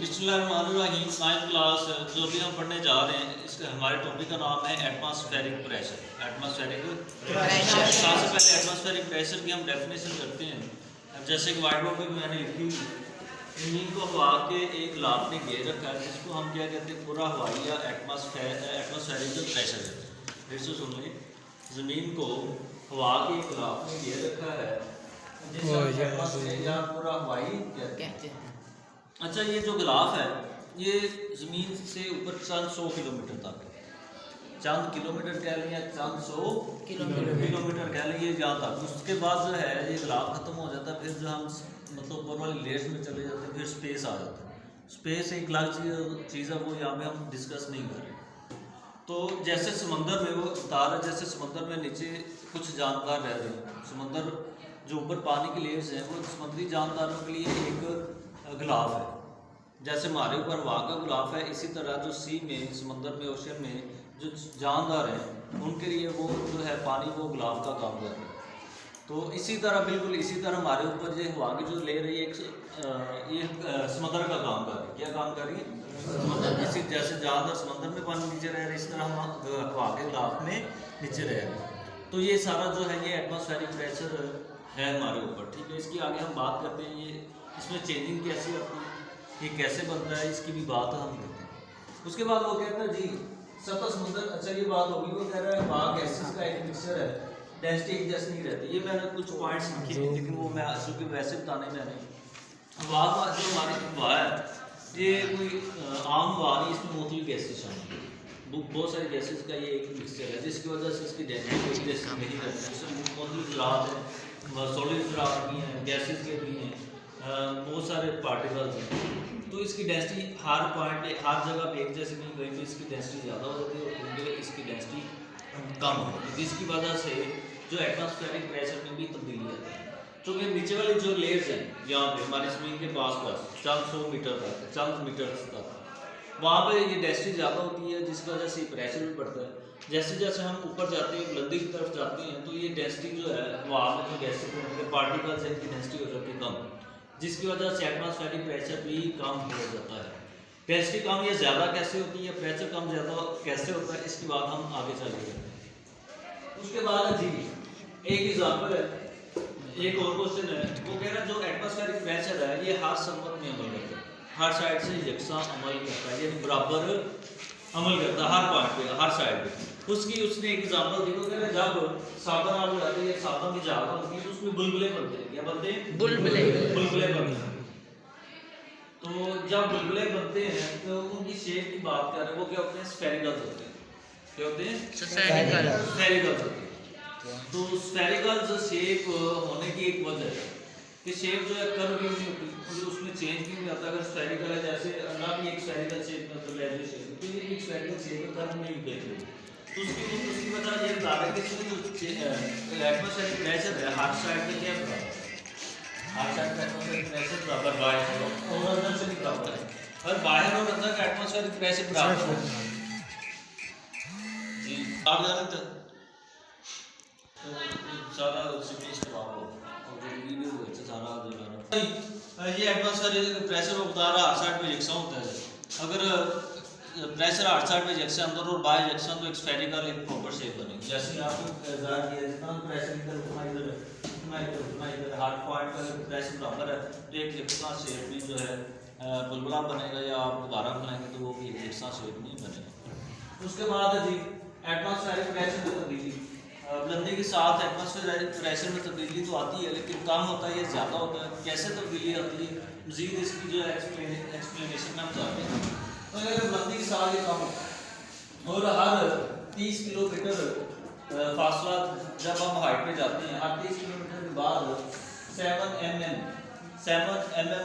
बिस्मिल्लाहिर्रहमानिर्रहीम। 9th class जो भी हम पढ़ने जा रहे हैं, इस हमारे टॉपिक का नाम है एटमॉस्फेरिक प्रेशर। Atmospheric pressure. सबसे पहले एटमॉस्फेरिक प्रेशर की हम डेफिनेशन करते हैं। अब जैसे कि वाइट बोर्ड पर मैंने लिखी हुई, ज़मीन को हवा के एक लाभ ने घेर रखा है, जिसको हम क्या कहते हैं, पूरा हवाई या एटमॉस्फेरिक प्रेशर है। फिर से सुन लें, ज़मीन को हवा के एक लाभ ने घेर रखा है, जिसे एटमॉस्फेरिक या पूरा हवाई कहते हैं। अच्छा, ये जो गिलाफ है ये ज़मीन से ऊपर चंद 100 किलोमीटर तक, चंद किलोमीटर कह लें या चंद 100 किलोमीटर कह लें, जहाँ तक। उसके बाद जो है ये गिलाफ ख़त्म हो जाता है, फिर जो हम मतलब ऊपर वाली लेयर्स में चले जाते हैं, फिर स्पेस आ जाता है। स्पेस एक अलग चीज़ है, वो यहाँ पे हम डिस्कस नहीं कर रहे। तो जैसे समंदर में वो बता रहा है, जैसे समंदर में नीचे कुछ जानदार रह रहे हैं, समंदर जो ऊपर पानी की लेयर्स हैं वो समुद्री जानदारों के लिए एक गुलाब है। जैसे हमारे ऊपर हवा का गुलाब है, इसी तरह जो सी में, समंदर में, ओशन में जो जानदार हैं उनके लिए वो जो है पानी, वो गुलाब का काम कर रहा है। तो इसी तरह, बिल्कुल इसी तरह हमारे ऊपर जो हवा की जो ले रही है ये समंदर का काम कर रही है। क्या काम कर रही है? समंदर। इसी जैसे जानदार समंदर में पानी नीचे रह रहे हैं, इस तरह हम हवा के गुलाब में नीचे रह रहे हैं। तो ये सारा जो है ये एटमॉस्फेरिक प्रेशर है हमारे ऊपर। ठीक है, इसकी आगे हम बात करते हैं, ये इसमें चेंजिंग कैसे आती है, ये कैसे बनता है, इसकी भी बात हम करते हैं। उसके बाद वो कहता है जी सतह समुद्र। अच्छा, ये बात होगी, वो कह रहा है हवा गैसेस का एक मिक्सचर है, डेंसिटी एक जैसी नहीं रहती। ये मैंने कुछ पॉइंट्स लिखे हैं, लेकिन वो मैं क्योंकि वैसे बताने में नहीं। हवा का जो हमारी हवा है ये कोई आम हवा नहीं, इसमें मुख्तलिफ गैसेज शामिल हैं, बहुत सारी गैसेज का ये एक मिक्सचर है, जिसकी वजह से इसकी डेंसिटी एक जैसी नहीं रहती। इसमें मुख्तलिफ ज़रात हैं, सॉलिड ज़रात भी हैं, गैसेज के भी हैं, बहुत सारे पार्टिकल्स हैं। तो इसकी डेंसिटी हर पॉइंट पे, हर जगह पे एक जैसी नहीं, कहीं पे इसकी डेंसिटी ज़्यादा हो जाती है और कहीं पे इसकी डेंसिटी कम हो जाती है, जिसकी वजह से जो एटमॉस्फेरिक प्रेशर में भी तब्दीली आती है। क्योंकि नीचे वाली जो लेयर्स हैं यहाँ पे हमारी ज़मीन के पास चंद 100 मीटर तक, चंद मीटर तक, वहाँ पे ये डेंसिटी ज़्यादा होती है, जिसकी वजह से प्रेशर भी बढ़ता है। जैसे जैसे हम ऊपर जाते हैं, बुलंदी की तरफ जाते हैं, तो ये डेंसिटी जो है हवा में जो गैसेज पार्टिकल्स हैं, इनकी डेंसिटी हो जाती है कम, जिसकी वजह से एटमॉस्फेरिक प्रेशर भी कम हो जाता है। डेंसिटी कम या ज़्यादा कैसे होती है, प्रेशर कम ज़्यादा कैसे होता है, इसकी बात हम आगे चल रहे हैं। उसके बाद जी एक एग्जाम्पल है, एक और क्वेश्चन है, वो कह रहा है जो एटमॉस्फेरिक प्रेशर है ये हर समत में अमल करता है, हर साइड से यकसा अमल करता है, यानी बराबर अमल करता है हर पॉइंट पे, हर साइड पे। उसने एक एग्जाम्पल दी, वो कह रहा है जब साबन आग लगाते हैं, साबन की झाग होती है, तो उसमें बुलबुले बनते हैं। क्या बनते हैं? बुलबुले बनते हैं। तो जब बुलबुले बनते हैं तो उनकी शेप की बात कर रहे हैं, वो क्या होते हैं? स्फेरिकल्स होते हैं। क्या होते हैं? स्फेरिकल्स होते हैं। तो स्फेरिकल शेप होने की एक वजह है कि शेप जो है कर्व भी नहीं होती, तो उसमें चेंज भी नहीं आता। अगर स्फेरिकल है, जैसे अल्लाह भी एक स्फेरिकल शेप में, तो लेजर शेप, तो ये एक स्फेरिकल शेप में कर्व नहीं होती, तो उसकी वजह ये बता रहे हैं कि जो एटमॉस्फेरिक प्रेशर है हर साइड पे क्या बराबर है, हर साइड का एटमॉस्फेरिक प्रेशर बराबर, बाहर और अंदर से भी बराबर है। और बाहर और अंदर का एटमॉस्फेरिक प्रेशर बराबर है जी। आप जानते हैं सारा सिग्नल्स प्रभाव और जो वीडियो है सारा जो है ये एटमॉस्फेरिक प्रेशर वो बता रहा हर साइड पे यकसा होता है। अगर प्रेशर हर साइड पे यकसा, अंदर और बाहर यकसा, तो एक स्फेरिकल एक प्रॉपर शेप बनेगी। जैसे आपको ज़रा किया जितना प्रेशर इधर उतना इधर हर पॉइंट पर प्रेशर बराबर है, तो एक यकसा शेप में जो है बुलबुला बनेगा, या आप दोबारा बनाएंगे तो वो भी एक यकसा शेप नहीं बनेगा। उसके बाद जी एटमॉस्फेरिक प्रेशर में तब्दीली, बुलंदी के साथ एटमॉस्फेरिक प्रेशर में तब्दीली तो आती है, लेकिन कम होता है या ज़्यादा होता है। कैसे तब्दीली आती है, मज़ीद इसकी जो है एक्सप्लेनेशन में हम चाहते हैं। तो अगर बुलंदी के साथ ये कम और हर 30 किलोमीटर फासला जब हम हाइट पे जाते हैं, हर 30 किलोमीटर के बाद 7 mm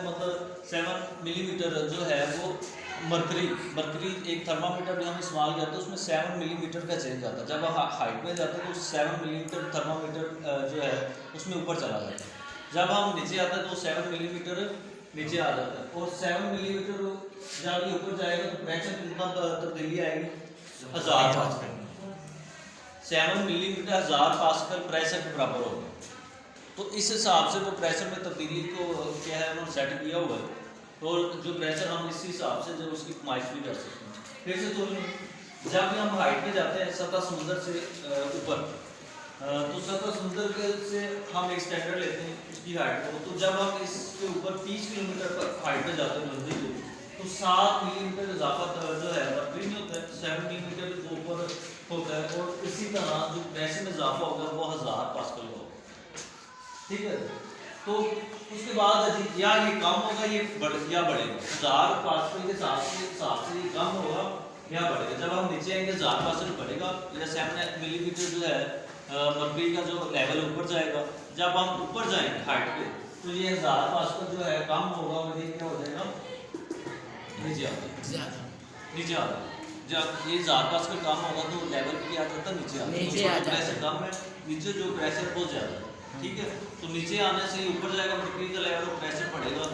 मतलब 7 मिलीमीटर जो है वो मरकरी एक थर्मामीटर भी हम इस्तेमाल करते हैं, उसमें 7 मिलीमीटर का चेंज आता है। जब हम हाइट में जाते हैं तो 7 मिलीमीटर थर्मामीटर जो है उसमें ऊपर चला जाता है। जब हम नीचे आते हैं तो 7 मिलीमीटर नीचे आ जाता है, और 7 मिलीमीटर जब ये ऊपर जाएगा तो प्रेशर कितना तब्दीली आएगी? 1000 पास्कल। 7 मिलीमीटर 1000 पास्कल प्रेशर के बराबर होगा। तो इस हिसाब से वो प्रेशर में तब्दीली को क्या है उन्होंने सेट किया हुआ है। तो जो प्रेशर हम इसी हिसाब से जो उसकी कमाइश भी कर सकते हैं। फिर से तो जब भी हम हाइट पे जाते हैं सतह समुद्र से ऊपर, तो सतह समुद्र के से हम एक स्टैंडर्ड लेते हैं उसकी हाइट को। तो जब हम इसके ऊपर 30 किलोमीटर पर हाइट पे जाते हैं नजदीक को, तो 7 मिलीमीटर इजाफा जो है बर्फी में होता है, 7 मिलीमीटर के ऊपर होता है। और इसी तरह जो प्रेशर में इजाफा होगा वो 1000 पास्कल का होगा, ठीक है। तो उसके बाद या ये कम होगा या बढ़ेगा, 1000 पास्कल के हिसाब से ये कम होगा या बढ़ेगा। जब हम नीचे आएंगे 1000 पास्कल बढ़ेगा, या 7 मिलीमीटर जो है मरकरी का जो लेवल ऊपर जाएगा। जब हम ऊपर जाएंगे हाइट पे तो ये 1000 पास्कल जो है कम होगा और ये क्या हो जाएगा, नीचे आ जाएगा, नीचे आ जाएगा। जब ये 1000 पास्कल कम होगा तो लेवल क्या आ जाता है, नीचे आ जाता है। प्रेशर कम है, नीचे जो प्रेशर बहुत ज़्यादा है, ठीक है। तो नीचे आने से ऊपर जाएगा मरकरी का लेवल और प्रेशर बढ़ेगा।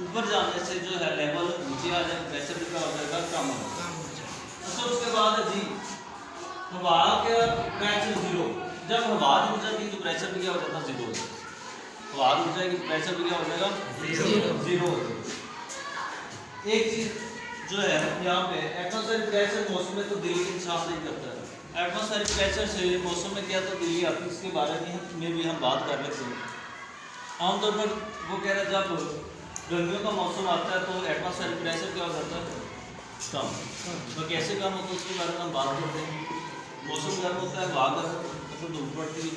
ऊपर जाने से जो है लेवल नीचे आ जाएगा, प्रेशर भी क्या हो जाएगा, कम हो जाएगा। तो उसके बाद जी हवा का प्रेशर जीरो, जब हवा रुक जाएगी तो प्रेशर भी क्या हो जाता है, जीरो हो जाएगा। हवा रुक जाएगी तो प्रेशर भी क्या हो जाएगा, जीरो हो जाएगा। एक चीज जो है यहाँ पे एटमॉस्फेरिक प्रेशर मौसम में तो दिल्ली इंसान करता है। एटमॉस्फेरिक प्रेशर से मौसम में क्या तो दिल्ली आती है, इसके बारे में भी हम बात कर लेते हैं। आमतौर पर वो कह रहे हैं जब गर्मियों का मौसम आता है तो एटमॉस्फेरिक प्रेशर क्या हो जाता है, कम। तो कैसे कम होता है उसके बारे में हम बात करते हैं। मौसम गर्म होता है, हवा गर्म मतलब धूप पड़ती है,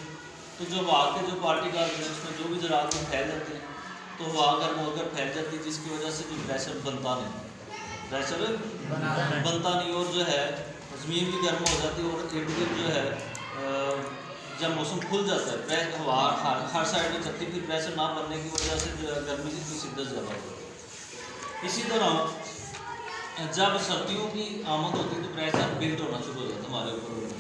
तो जो हवा के जो पार्टिकल हैं उसमें जो भी ज़रात में फैल जाते हैं, तो हवा गर्म होकर फैल जाती है, जिसकी वजह से जो प्रेशर बनता नहीं, प्रेशर बनता नहीं। और जो है ज़मीन भी गर्म हो जाती है और इर्द गिर्द जो है जब मौसम खुल जाता है हवा हर साइड में चलती, फिर प्रेशर ना बनने की वजह से जो है गर्मी की शिद्दत ज़्यादा होती है। इसी तरह जब सर्दियों की आमद होती है तो प्रेशर बिल्ड होना शुरू हो जाता है हमारे ऊपर।